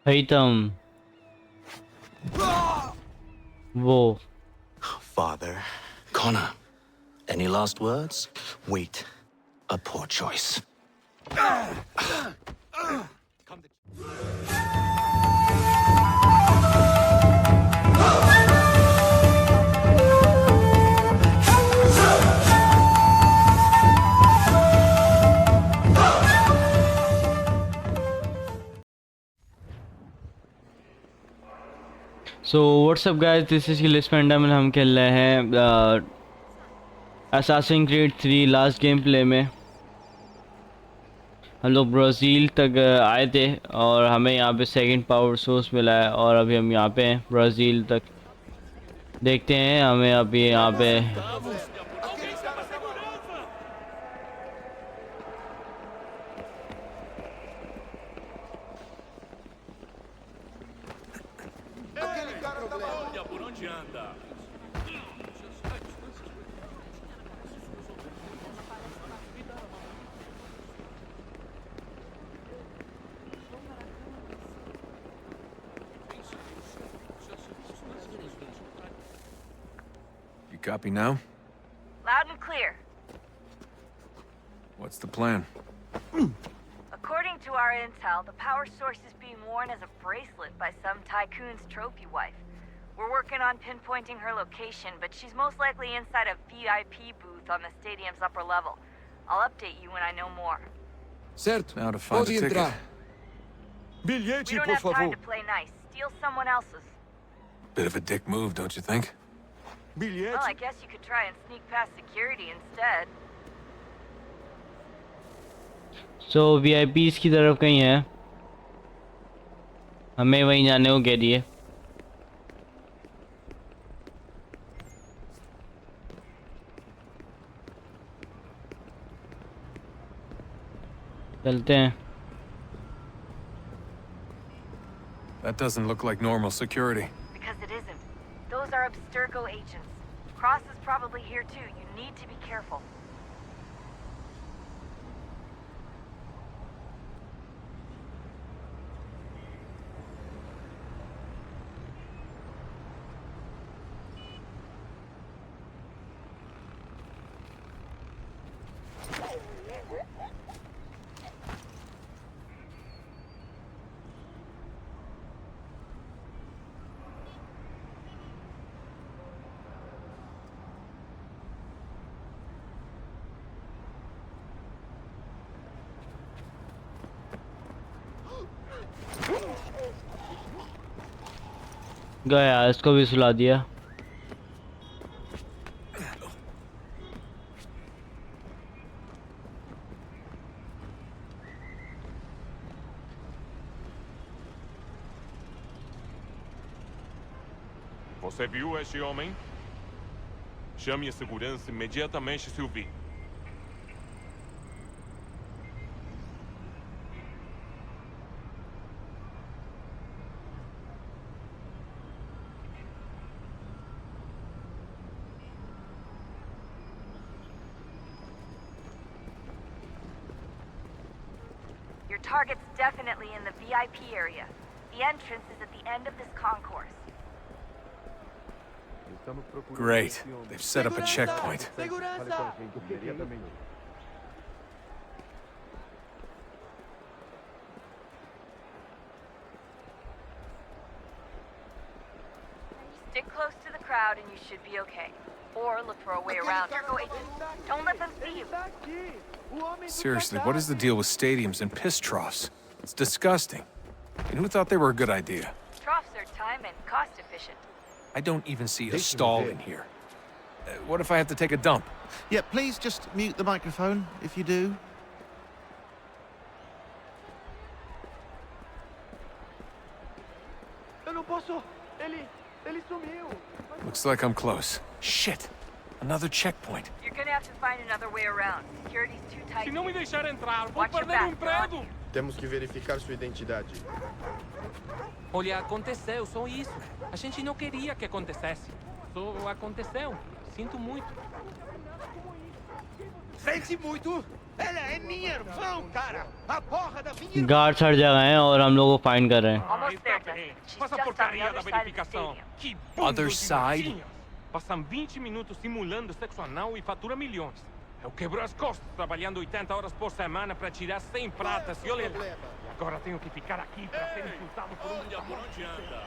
Haytham, वो Father. Connor, any last words? Wait. A poor choice. So what's up guys, this is Gillis Panda में हम खेल रहे हैं Assassin's Creed 3 last game play में। हम लोग ब्राज़ील तक आए थे और हमें यहाँ पे सेकंड पावर सोर्स मिला है और अभी हम यहाँ पे हैं ब्राज़ील तक। देखते हैं हमें अभी यहाँ पे Copy now? Loud and clear. What's the plan? According to our intel, the power source is being worn as a bracelet by some tycoon's trophy wife. We're working on pinpointing her location, but she's most likely inside a VIP booth on the stadium's upper level. I'll update you when I know more. Certo. Now to find Pode a ticket. entrar. We Bilhete, don't por have time favor. to play nice. Steal someone else's. Bit of a dick move, don't you think? Bilhete. Well, I guess you could try and sneak past security instead. So VIPs की तरफ कहीं है, हमें वहीं जाने को कह दिए। चलते हैं। That doesn't look like normal security. Because it isn't. Those are Abstergo agents. Cross is probably here too. You need to be careful. गया, इसको भी सुला दिया। Você viu este homem? Chame a segurança imediatamente se o vir. Your target's definitely in the VIP area. The entrance is at the end of this concourse. Great. They've set up a checkpoint. Segurança! Stick close to the crowd and you should be okay. Or look for a way around. Go agent. Don't let them see you. Seriously, what is the deal with stadiums and piss troughs? It's disgusting. And who thought they were a good idea? Troughs are time and cost efficient. I don't even see a stall in here. What if I have to take a dump? Yeah, please just mute the microphone if you do. Eu não posso. Ele sumiu. Looks like I'm close. Shit! Another checkpoint. You're gonna have to find another way around. Security's too tight. Se não me deixar entrar, vou Watch your perder o back, they're on emprego. you. Temos que verificar sua identidade. Olha, aconteceu, só isso. A gente não queria que acontecesse. Só aconteceu. Sinto muito. Sente muito. Guard हर जगह हैं और हम लोग को find कर रहे हैं. Almost there, Desmond. She's Faz a just on the porcaria other da side of the verificação. stadium. Que Other bando de side? merdinha. Passam 20 minutos simulando sexo anal e fatura milhões. Eu quebro as costas trabalhando 80 horas por semana para tirar 100 pratas e olha lá. E agora tenho que ficar aqui para ser insultado por um... Olha por onde anda.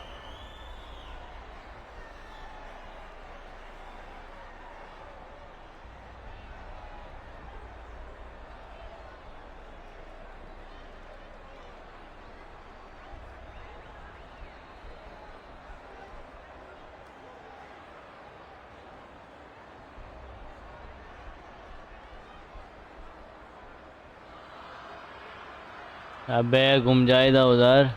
अबे घूम जाए इधर उधर.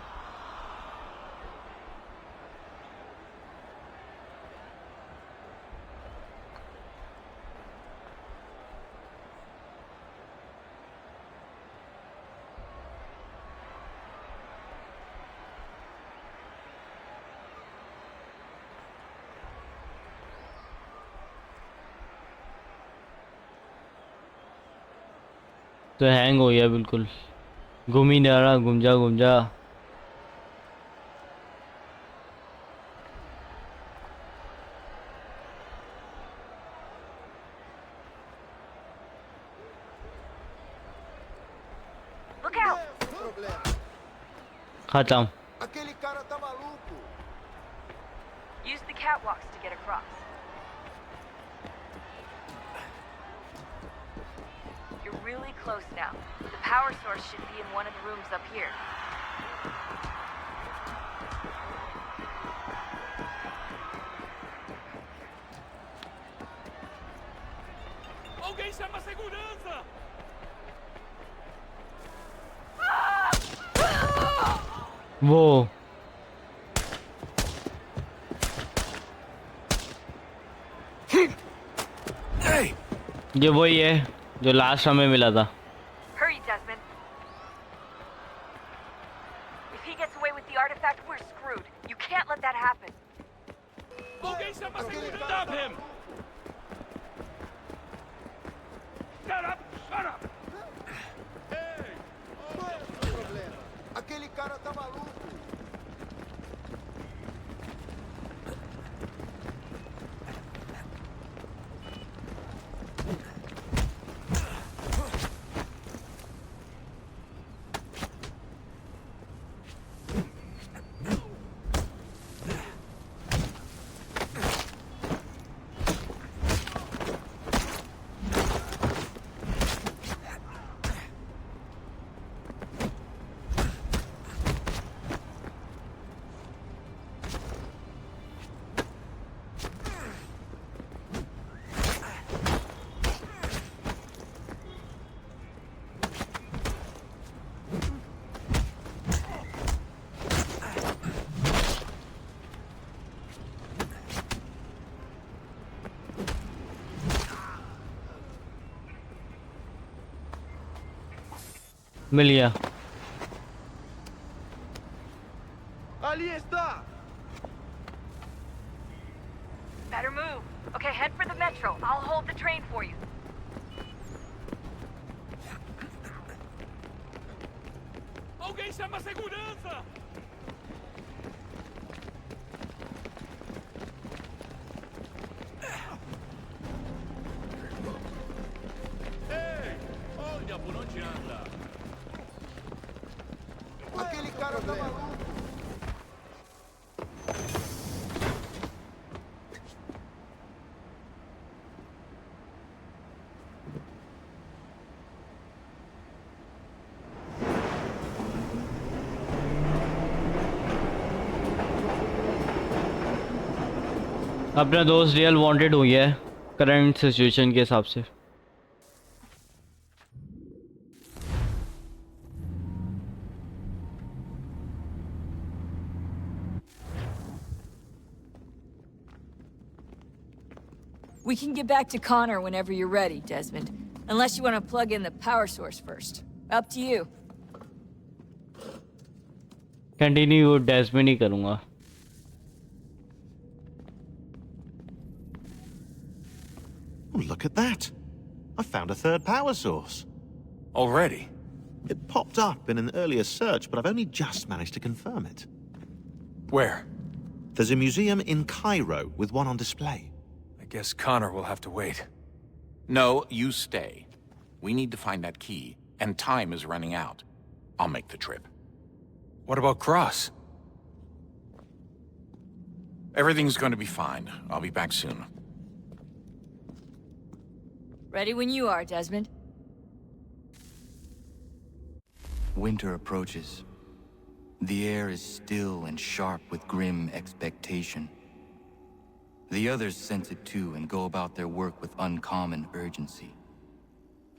तो hang हो गया बिल्कुल. घूम ही नहीं रहा. घूम जा घूम जा. Look out! खत्म. Aquele cara tá maluco. Use the catwalks to get across. You're really close now. The power source should be in one of the rooms up here. Alguém chama a segurança! वो Hey! ये वही है जो last हमें मिला था. Hurry, Desmond. If he gets away with the artifact, we're screwed. You can't let that happen. Alguém chama a segurança! Stop him! Shut up! Shut up! Aquele cara tá maluco. मिल गया. Ali está. Better move. Okay, head for the metro. I'll hold the train for you. Alguém chama a segurança! Ei! Olha por onde anda! Aquele cara tá maluco. अपना दोस्त real wanted हो गया है current situation के हिसाब से. We can get back to Connor whenever you're ready, Desmond. Unless you want to plug in the power source first. Up to you. Continue Desmond ही करूँगा. Oh, look at that. I found a third power source. Already? It popped up in an earlier search, but I've only just managed to confirm it. Where? There's a museum in Cairo with one on display. I guess Connor will have to wait. No, you stay. We need to find that key, and time is running out. I'll make the trip. What about Cross? Everything's going to be fine. I'll be back soon. Ready when you are, Desmond. Winter approaches. The air is still and sharp with grim expectation. The others sense it too and go about their work with uncommon urgency.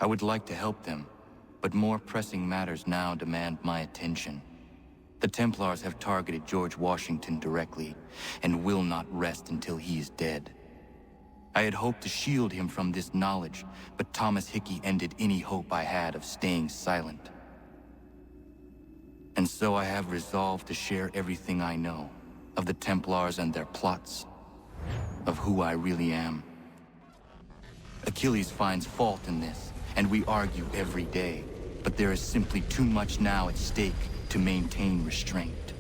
I would like to help them, but more pressing matters now demand my attention. The Templars have targeted George Washington directly, and will not rest until he is dead. I had hoped to shield him from this knowledge, but Thomas Hickey ended any hope I had of staying silent. And so I have resolved to share everything I know, of the Templars and their plots, of who I really am. Achilles finds fault in this, and we argue every day, but there is simply too much now at stake to maintain restraint.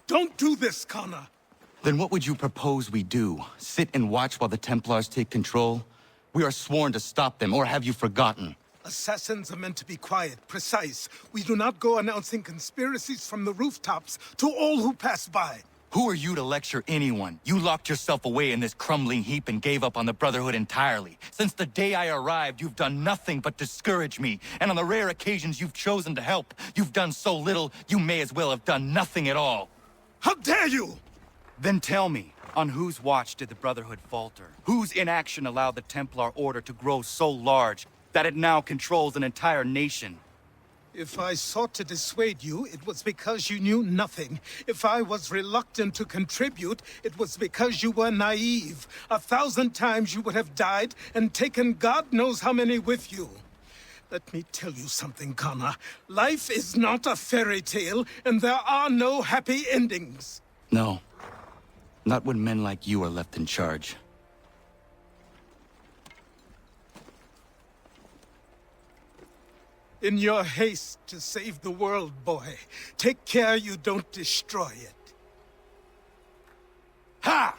Don't do this, Connor! Then what would you propose we do? Sit and watch while the Templars take control? We are sworn to stop them, or have you forgotten? Assassins are meant to be quiet, precise. We do not go announcing conspiracies from the rooftops to all who pass by. Who are you to lecture anyone? You locked yourself away in this crumbling heap and gave up on the Brotherhood entirely. Since the day I arrived, you've done nothing but discourage me. And on the rare occasions you've chosen to help, you've done so little, you may as well have done nothing at all. How dare you! Then tell me, on whose watch did the Brotherhood falter? Whose inaction allowed the Templar Order to grow so large that it now controls an entire nation? If I sought to dissuade you, it was because you knew nothing. If I was reluctant to contribute, it was because you were naive. 1,000 times you would have died and taken God knows how many with you. Let me tell you something, Connor. Life is not a fairy tale, and there are no happy endings. No. Not when men like you are left in charge. In your haste to save the world, boy, take care you don't destroy it. Ha!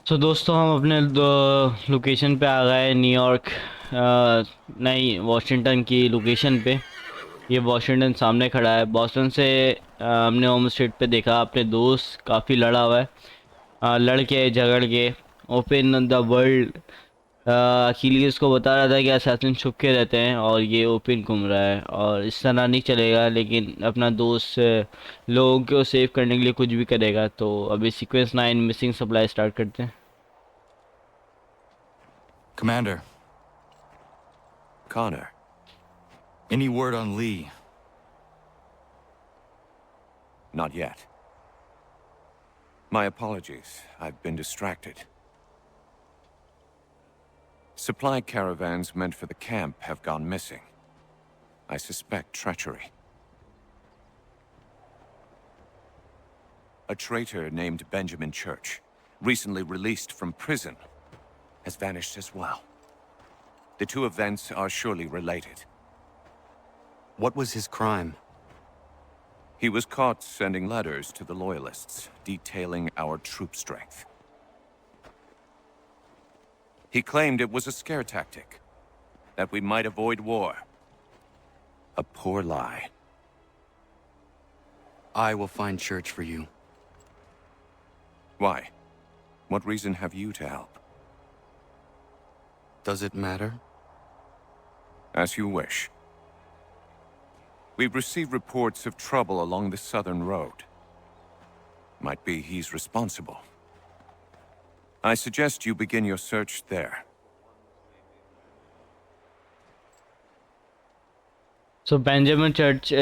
तो दोस्तों हम अपने location पे आ गए, New York नहीं Washington की location पे। ये वाशिंगटन सामने खड़ा है। बॉस्टन से हमने होम स्ट्रीट पे देखा अपने दोस्त काफ़ी लड़ा हुआ है, लड़के झगड़ के ओपन द वर्ल्ड। अखिलियस को बता रहा था कि असैसिन छुप के रहते हैं और ये ओपन घूम रहा है और इस तरह नहीं चलेगा, लेकिन अपना दोस्त लोगों को सेव करने के लिए कुछ भी करेगा। तो अभी सीक्वेंस 9 मिसिंग सप्लाई स्टार्ट करते हैं। Commander. Connor. Any word on Lee? Not yet. My apologies. I've been distracted. Supply caravans meant for the camp have gone missing. I suspect treachery. A traitor named Benjamin Church, recently released from prison, has vanished as well. The two events are surely related. What was his crime? He was caught sending letters to the Loyalists, detailing our troop strength. He claimed it was a scare tactic, that we might avoid war. A poor lie. I will find Church for you. Why? What reason have you to help? Does it matter? As you wish. We've received reports of trouble along the southern road. Might be he's responsible. I suggest you begin your search there. So Benjamin church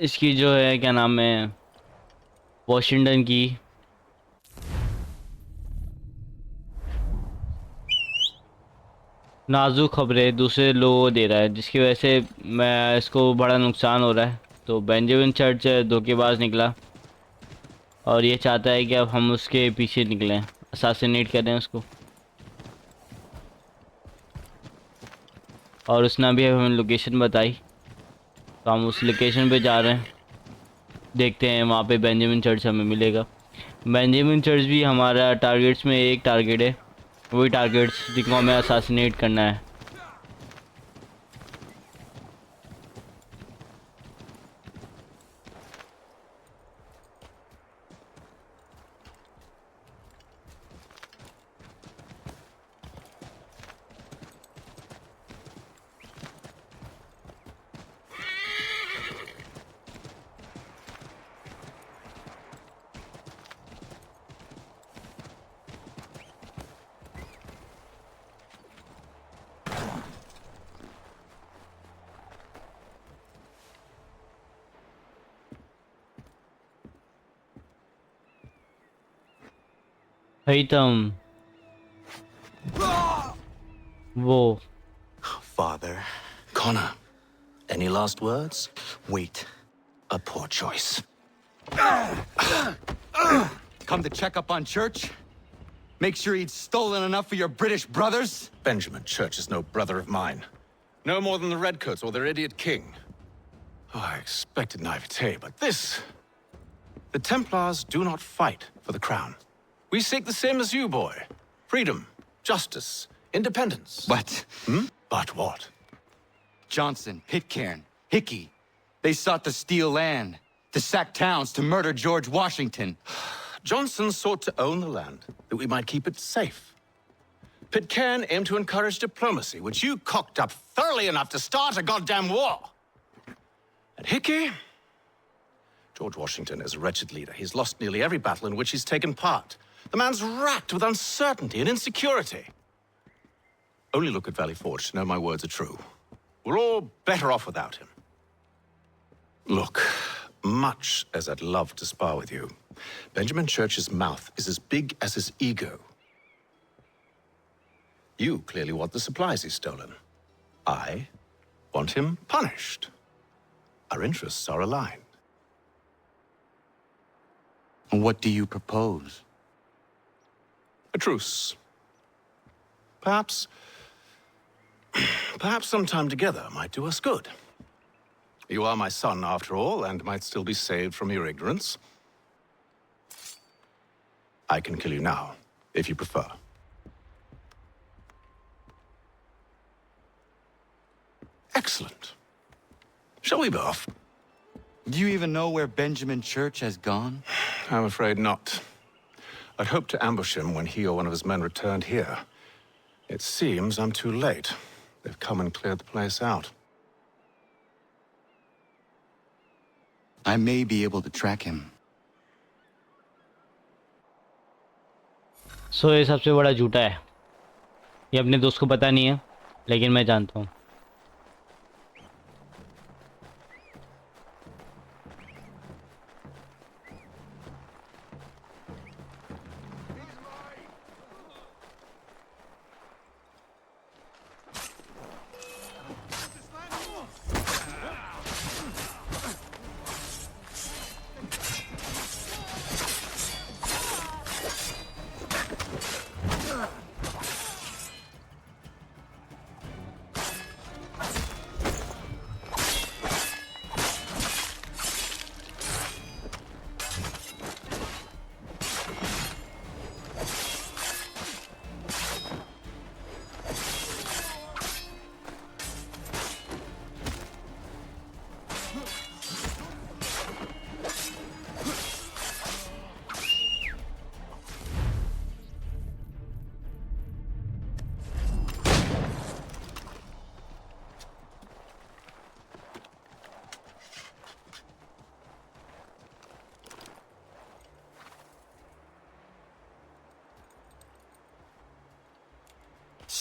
इसकी जो है क्या नाम है Washington की नाजुक खबरें दूसरे लोगों को दे रहा है, जिसकी वजह से मैं इसको बड़ा नुकसान हो रहा है। तो बेंजामिन चर्च धोखेबाज निकला और ये चाहता है कि अब हम उसके पीछे निकलें, असैसिनेट करें उसको। और उसने भी हमें लोकेशन बताई, तो हम उस लोकेशन पे जा रहे हैं। देखते हैं वहाँ पे बेंजामिन चर्च हमें मिलेगा। बेंजामिन चर्च भी हमारा टारगेट्स में एक टारगेट है, वही टारगेट्स जिनको हमें असैसिनेट करना है। हैथम, वो Father. Connor, any last words? Wait. A poor choice. Come to check up on Church? Make sure he'd stolen enough for your British brothers? Benjamin Church is no brother of mine. No more than the Redcoats or their idiot king. Oh, I expected naivete, but this... The Templars do not fight for the crown. We seek the same as you, boy. Freedom, justice, independence. But... But what? Johnson, Pitcairn, Hickey, they sought to steal land, to sack towns, to murder George Washington. Johnson sought to own the land, that we might keep it safe. Pitcairn aimed to encourage diplomacy, which you cocked up thoroughly enough to start a goddamn war. And Hickey? George Washington is a wretched leader. He's lost nearly every battle in which he's taken part. The man's racked with uncertainty and insecurity. Only look at Valley Forge to know my words are true. We're all better off without him. Look, much as I'd love to spar with you, Benjamin Church's mouth is as big as his ego. You clearly want the supplies he's stolen. I want him punished. Our interests are aligned. What do you propose? A truce. Perhaps some time together might do us good. You are my son, after all, and might still be saved from your ignorance. I can kill you now, if you prefer. Excellent. Shall we be off? Do you even know where Benjamin Church has gone? I'm afraid not. I'd hoped to ambush him when he or one of his men returned here. It seems I'm too late. They've come and cleared the place out. I may be able to track him. सो ये सबसे बड़ा झूठा है। ये अपने दोस्त को पता नहीं है, लेकिन मैं जानता हूँ।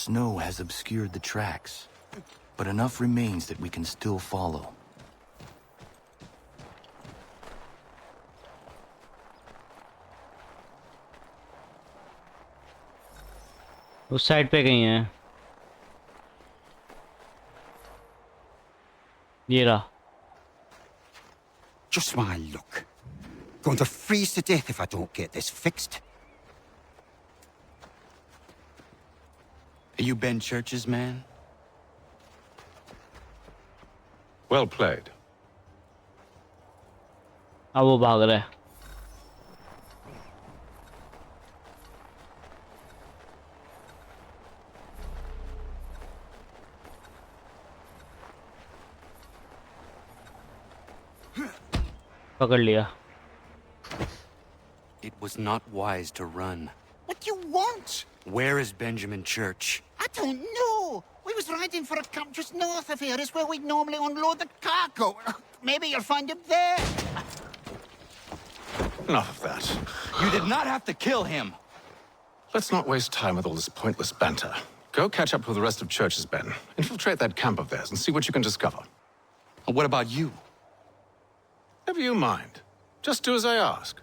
Snow has obscured the tracks, but enough remains that we can still follow. उस साइड पे कहीं है। ये रहा. Just my luck. Going to freeze to death if I don't get this fixed. Are you Ben Church's man? Well played. अब वो भाग रहा है. पकड़ लिया. It was not wise to run. What do you want? Where is Benjamin Church? I don't know. We was riding for a camp just north of here. It's where we'd normally unload the cargo. Maybe you'll find him there. Enough of that. You did not have to kill him. Let's not waste time with all this pointless banter. Go catch up with the rest of Church's men. Infiltrate that camp of theirs and see what you can discover. What about you? Never you mind. Just do as I ask.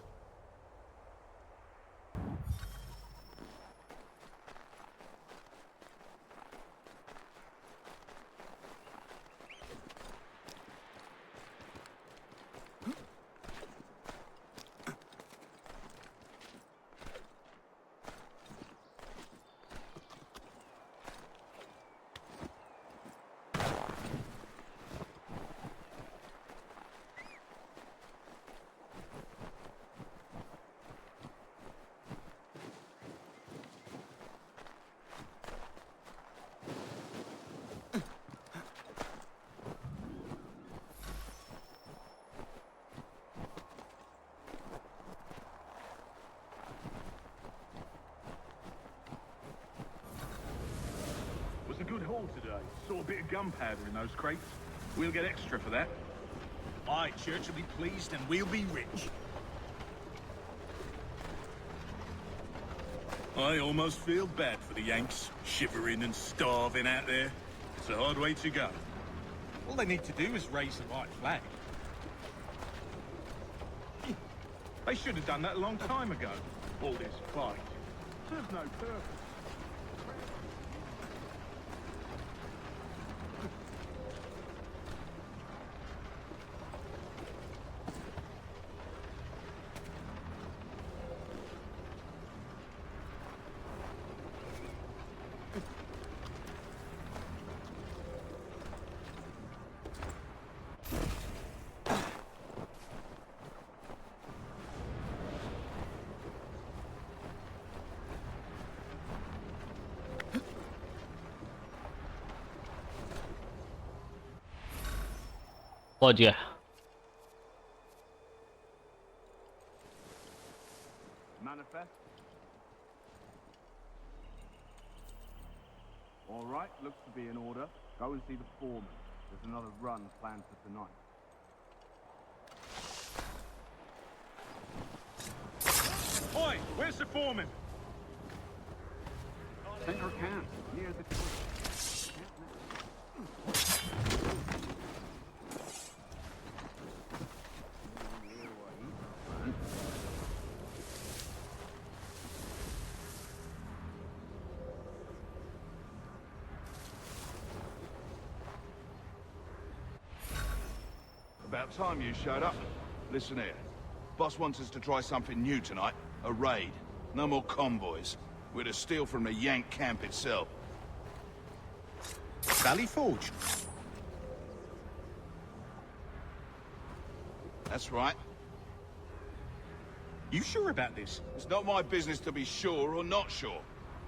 Was a good haul today. Saw a bit of gunpowder in those crates. We'll get extra for that. Aye, Church will be pleased and we'll be rich. I almost feel bad for the Yanks, shivering and starving out there. It's a hard way to go. All they need to do is raise the right flag. They should have done that a long time ago. All this fight serves no purpose. पहुंच गया. Manifest. All right, looks to be in order. Go and see the foreman. There's another run planned for tonight. Oi, where's the foreman? Center camp, near the twig. About time you showed up. Listen here. Boss wants us to try something new tonight. A raid. No more convoys. We're to steal from the Yank camp itself. Valley Forge. That's right. You sure about this? It's not my business to be sure or not sure.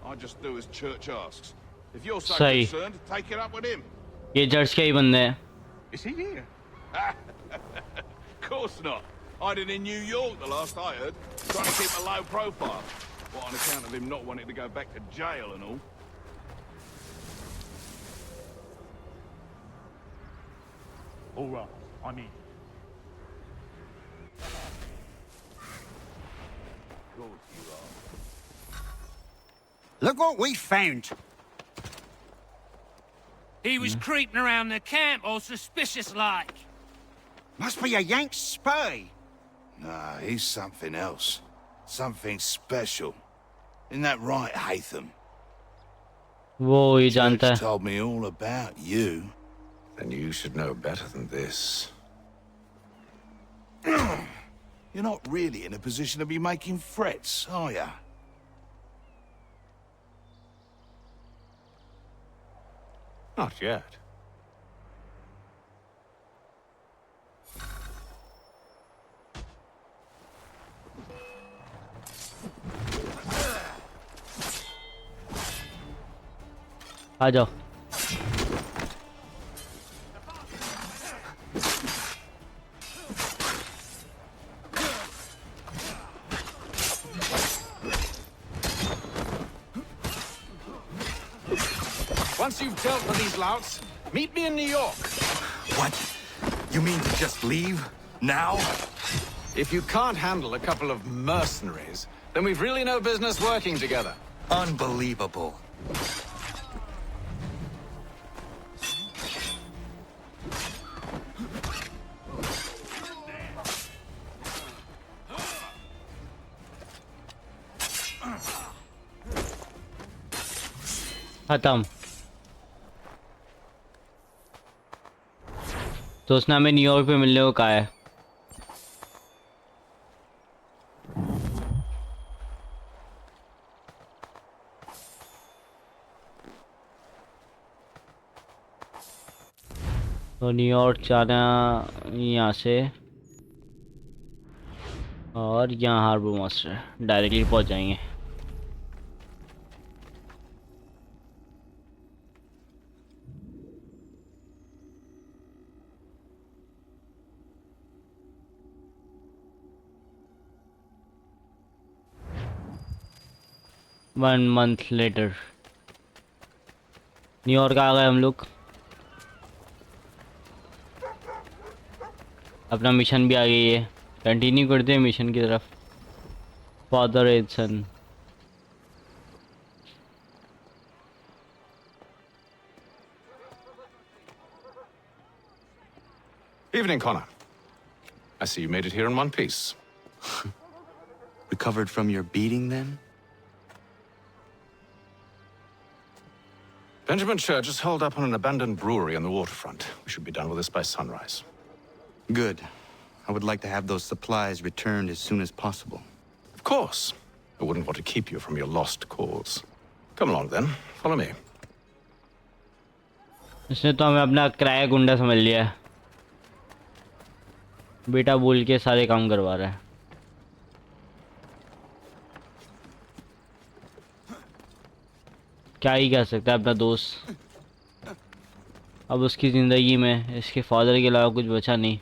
I just do as Church asks. If you're so सही. concerned, take it up with him. ये church के ही बंदे हैं. Is he here? Of course not. Hiding in New York, the last I heard. Trying to keep a low profile. What, on account of him not wanting to go back to jail and all? All right, I'm in. Of course you are. Look what we found. He was creeping around the camp all suspicious like. Must be a Yank spy. Nah, he's something else. Something special. Isn't that right, Haytham? वो ही जानता Church है. told me all about you. Then you should know better than this. You're not really in a position to be making threats, are ya? Not yet. आ जाओ। Once you've dealt with these louts, meet me in New York. What? You mean to just leave? Now? If you can't handle a couple of mercenaries, then we've really no business working together. Unbelievable. खत्म। तो उसने हमें New York पे मिलने को कहा है। तो न्यूयॉर्क जाना यहाँ से और यहाँ हार्बर मास्टर डायरेक्टली पहुँच जाएंगे। One month later, न्यूयॉर्क आ गए हम लोग। अपना मिशन भी आ गई है। कंटिन्यू करते हैं मिशन की तरफ। Father Edson. Evening, Connor. I see you made it here in one piece. Recovered from your beating, then? Benjamin Church is holed up on an abandoned brewery on the waterfront. We should be done with this by sunrise. Good. I would like to have those supplies returned as soon as possible. Of course. I wouldn't want to keep you from your lost cause. Come along, then. Follow me. इसने तो हमें अपना किराया गुंडा समझ लिया है। बेटा बोल के सारे काम करवा रहा है। क्या ही कह सकता है अपना दोस्त। अब उसकी ज़िंदगी में इसके फादर के अलावा कुछ बचा नहीं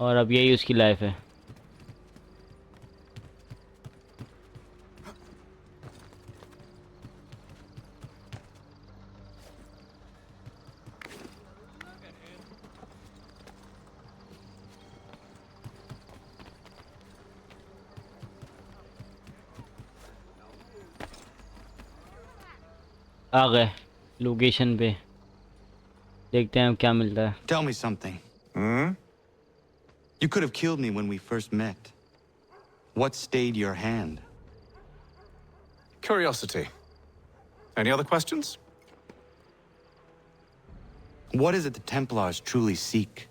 और अब यही उसकी लाइफ है। आ गए लोकेशन पे। देखते हैं क्या मिलता है। Tell me something. You could have killed me when we first met. What stayed your hand? Curiosity. Any other questions? What is it the Templars truly seek?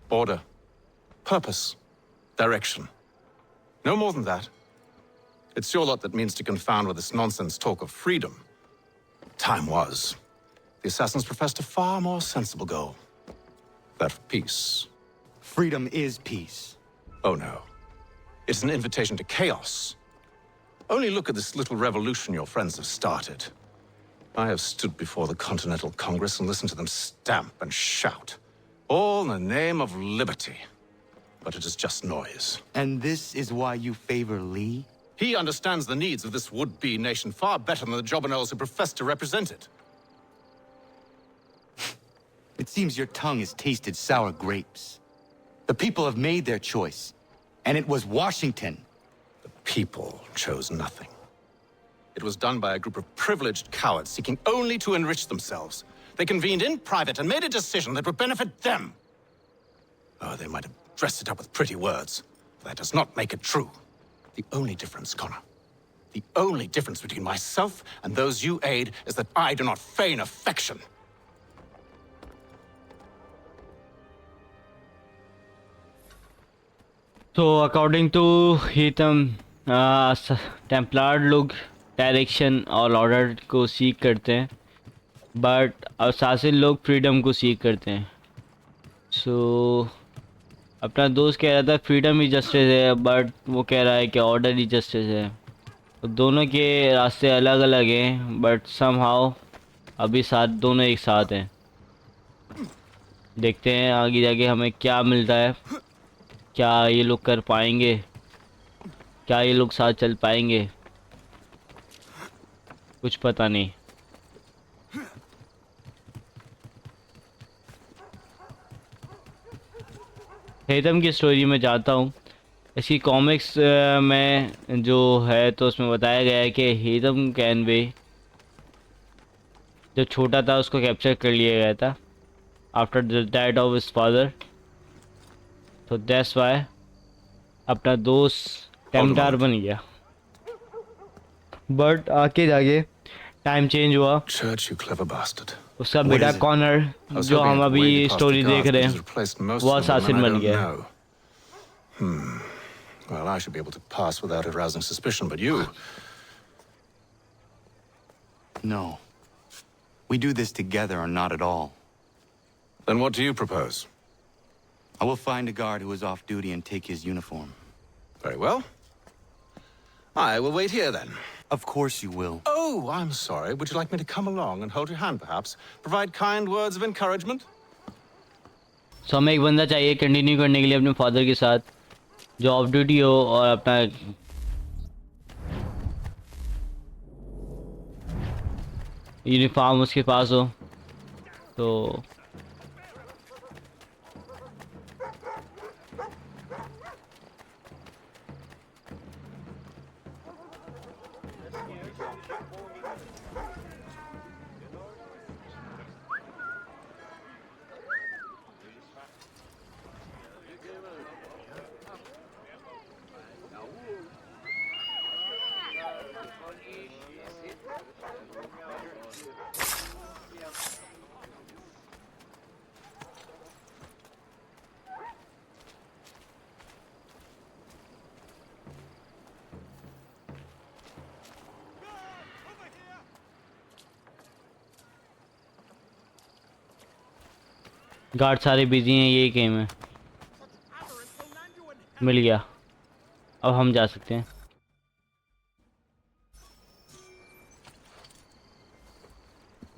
Order. Purpose. Direction. No more than that. It's your lot that means to confound with this nonsense talk of freedom. Time was. The assassins professed a far more sensible goal. That of peace. Freedom is peace. Oh no. It's an invitation to chaos. Only look at this little revolution your friends have started. I have stood before the Continental Congress and listened to them stamp and shout. All in the name of liberty. But it is just noise. And this is why you favor Lee? He understands the needs of this would-be nation far better than the jobberknolls who profess to represent it. It seems your tongue has tasted sour grapes. The people have made their choice, and it was Washington. The people chose nothing. It was done by a group of privileged cowards seeking only to enrich themselves. They convened in private and made a decision that would benefit them. Oh, they might have dressed it up with pretty words, but that does not make it true. The only difference, Connor, The only difference between myself and those you aid is that I do not feign affection. So according to Haytham, टेम्पलार लोग direction और order को सीख करते हैं, but assassin लोग freedom को सीख करते हैं. सो अपना दोस्त कह रहा था फ्रीडम ही जस्टिस है, बट वो कह रहा है कि ऑर्डर ही जस्टिस है. तो दोनों के रास्ते अलग अलग हैं, बट समहाउ अभी साथ दोनों एक साथ हैं. देखते हैं आगे जाके हमें क्या मिलता है. क्या ये लोग कर पाएंगे? क्या ये लोग साथ चल पाएंगे? कुछ पता नहीं. हेथम की स्टोरी में जाता हूँ. इसकी कॉमिक्स में जो है तो उसमें बताया गया है कि हेथम कैनवे जो छोटा था उसको कैप्चर कर लिया गया था after the death of his father. तो दैट्स वाई अपना दोस्त टेम्पलर बन गया. बट आके जाके टाइम चेंज हुआ. उसका बेटा कॉनर जो हम अभी स्टोरी देख रहे हैं वो असासिन बन गया. Well, I should be able to pass without arousing suspicion, but you... No. We do this together or not at all. Then what do you propose? I will find a guard who is off duty and take his uniform. Very well. I will wait here then. Of course you will. Oh, I'm sorry. Would you like me to come along and hold your hand, perhaps? Provide kind words of encouragement? So हमें एक बंदा चाहिए continue करने के लिए अपने father के साथ, जो ऑफ ड्यूटी हो और अपना यूनिफॉर्म उसके पास हो. तो गार्ड सारे बिजी हैं. यही गेम है. मिल गया. अब हम जा सकते हैं.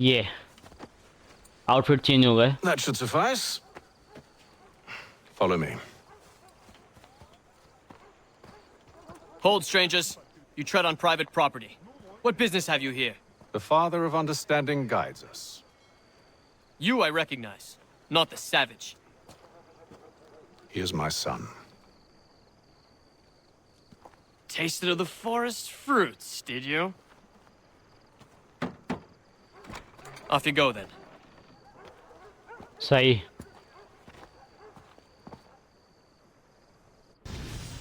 ये आउटफिट चेंज हो गए. That should suffice. Follow me. Hold, strangers. You tread on private property. What business have you here? The Father of Understanding guides us. You I recognize, not the savage. He is my son. Tasted of the forest fruits, did you? Off you go then. सही.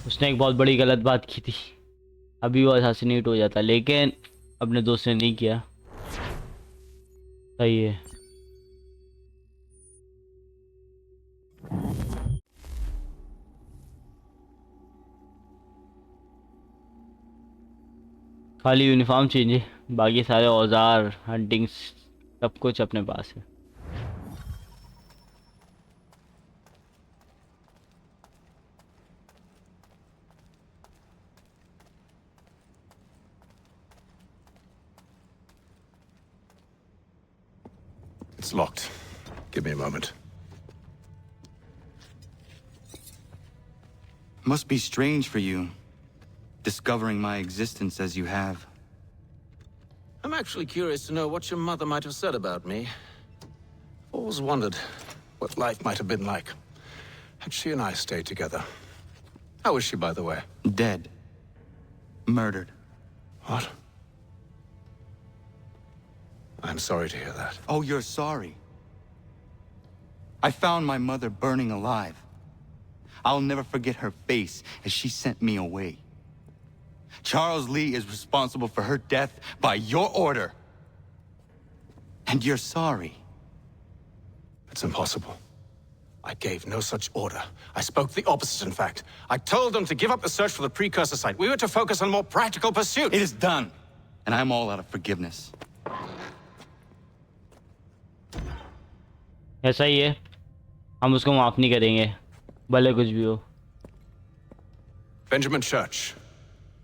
उसने एक बहुत बड़ी गलत बात की थी. अभी वो असैसिनेट हो जाता, लेकिन अपने दोस्त ने नहीं किया. सही है. खाली यूनिफॉर्म चेंज है, बाकी सारे औजार हंटिंग्स सब कुछ अपने पास है. It's locked. Give me a moment. Must be strange for you, discovering my existence as you have. I'm actually curious to know what your mother might have said about me. I've always wondered what life might have been like had she and I stayed together. How is she, by the way? Dead. Murdered. What? I'm sorry to hear that. Oh, you're sorry. I found my mother burning alive. I'll never forget her face as she sent me away. Charles Lee is responsible for her death by your order. And you're sorry. It's impossible. I gave no such order. I spoke the opposite, in fact. I told them to give up the search for the precursor site. We were to focus on more practical pursuits. It is done. And I'm all out of forgiveness. ऐसा ही है, हम उसको माफ नहीं करेंगे, भले कुछ भी हो. Benjamin Church,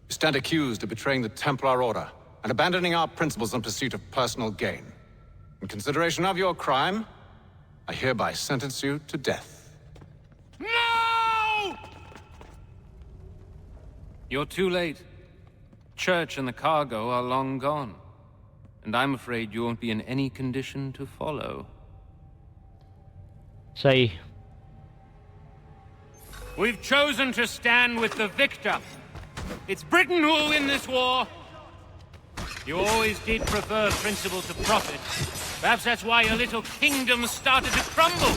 you stand accused of betraying the Templar Order and abandoning our principles in pursuit of personal gain. In consideration of your crime, I hereby sentence you to death. No! You're too late. Church and the cargo are long gone. And I'm afraid you won't be in any condition to follow. सही. We've chosen to stand with the victor. It's Britain who will win this war. You always did prefer principle to profit. Perhaps that's why your little kingdom started to crumble.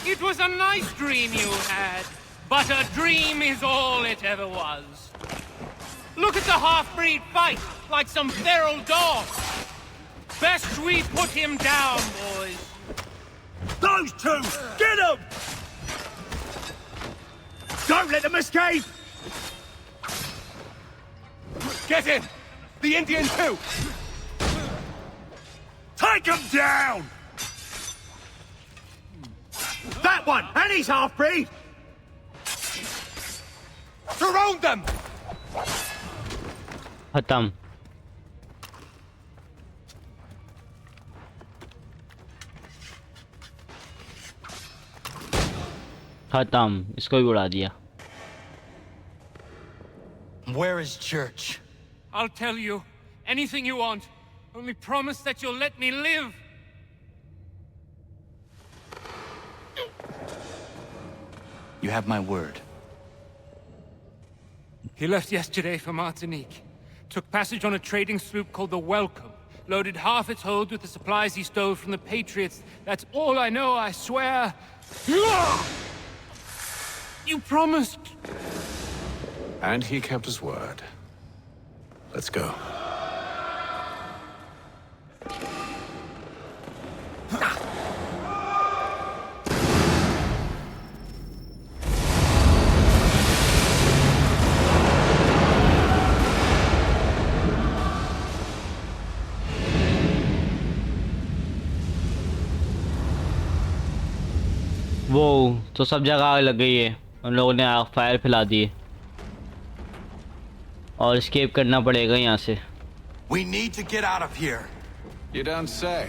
It was a nice dream you had, but a dream is all it ever was. Look at the half-breed fight, like some feral dog. Best we put him down, boys. Those two! Get them! Don't let them escape! Get in! The Indian too! Take them down! That one! And he's half-breed! Surround them! खत्म. खत्म, इसको भी उड़ा दिया. Where is Church? I'll tell you. Anything you want. Only promise that you'll let me live. You have my word. He left yesterday for Martinique. Took passage on a trading sloop called the Welcome. Loaded half its hold with the supplies he stole from the Patriots. That's all I know, I swear. You promised. And he kept his word. Let's go. वो तो सब जगह आग लग गई है, उन लोगों ने आग फायर फैला दी है और एस्केप करना पड़ेगा यहाँ से. We need to get out of here. You don't say.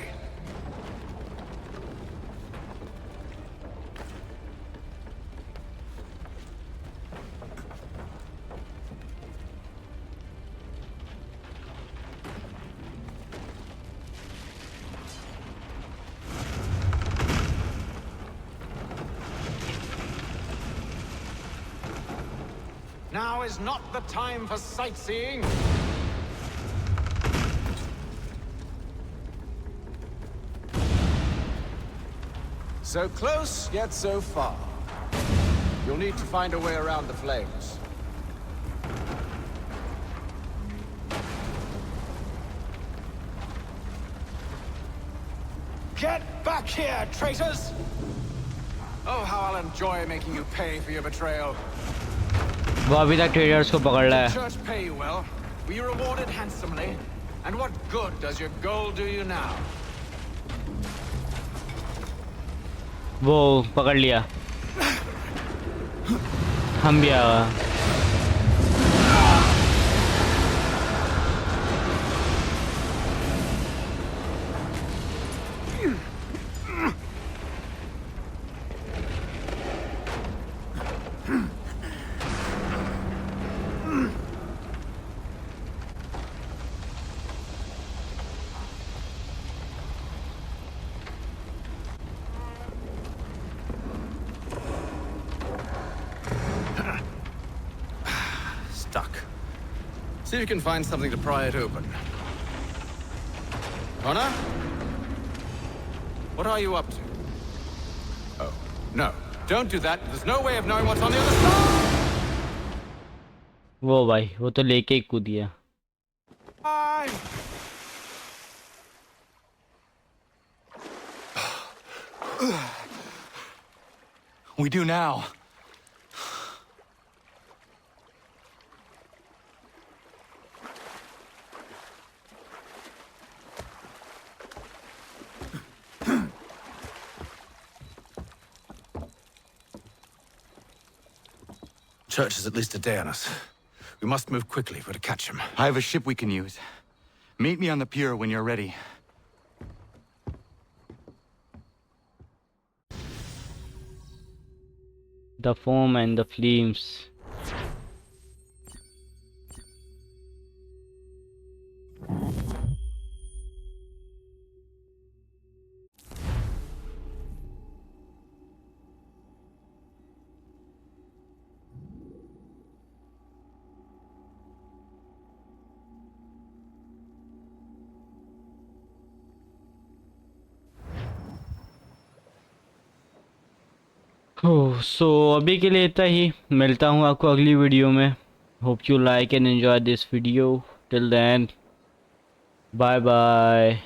Now is not the time for sightseeing. So close, yet so far. You'll need to find a way around the flames. Get back here, traitors! Oh, how I'll enjoy making you pay for your betrayal. वो अभी तक traders को पकड़ रहा है. Church pay you well. Were you rewarded handsomely? And what good does your gold do you now? वो पकड़ लिया. हम भी आ गए. See if you can find something to pry it open. Connor? What are you up to? Oh, no. Don't do that. There's no way of knowing what's on the other side. वो भाई वो तो लेके ही कूद गया। We do now. Church is at least a day on us. We must move quickly if we're to catch him. I have a ship we can use. Meet me on the pier when you're ready. The foam and the flames. सो अभी के लिए इतना ही। मिलता हूँ आपको अगली video में। Hope you like and enjoy this video. Till then bye bye.